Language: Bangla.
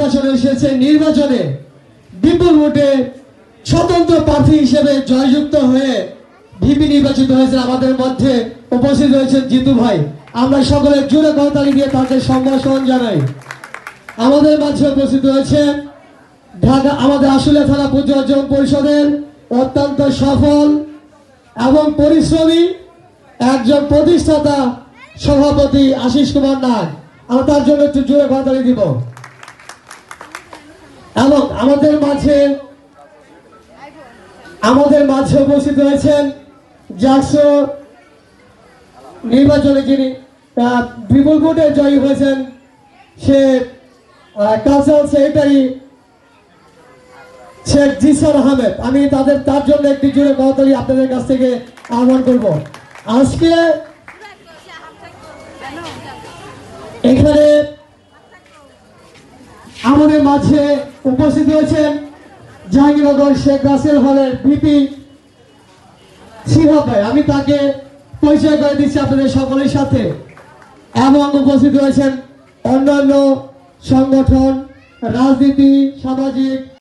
নির্বাচনে এসেছে, নির্বাচনে বিপুল ভোটে স্বতন্ত্র প্রার্থী হিসেবে জয়যুক্ত হয়ে ভিপি নির্বাচিত হয়েছে। আমাদের মধ্যে উপস্থিত হয়েছেন জিতু ভাই। আমরা সকলে জোরে করতালি দিয়ে তাদের সম্ভাষণ জানাই। আমাদের মাঝে উপস্থিত হয়েছেন ঢাকা আমাদের আশুলিয়া থানা পুজো অর্জন পরিষদের অত্যন্ত সফল এবং পরিশ্রমী একজন প্রতিষ্ঠাতা সভাপতি আশিস কুমার নাগ। আমরা তার জন্য একটু জোরে করতালি দিব। এবং আমাদের মাঝে উপস্থিত হয়েছেন জাকসু নির্বাচনে যিনি বিপুল ভোটে জয়ী হয়েছেন, সে কালচারাল সেক্রেটারি শেখ জিসার আহমেদ। আমি তার জন্য একটি জোরে করতালি আপনাদের কাছ থেকে আহ্বান করব। আজকে এখানে আমাদের মাঝে উপস্থিত হয়েছেন জাহাঙ্গীরনগর শেখ রাসেল হলের ভিপি শিহাব ভাই। আমি তাকে পরিচয় করে দিচ্ছি আপনাদের সকলের সাথে। এবং উপস্থিত হয়েছেন অন্যান্য সংগঠন, রাজনীতি, সামাজিক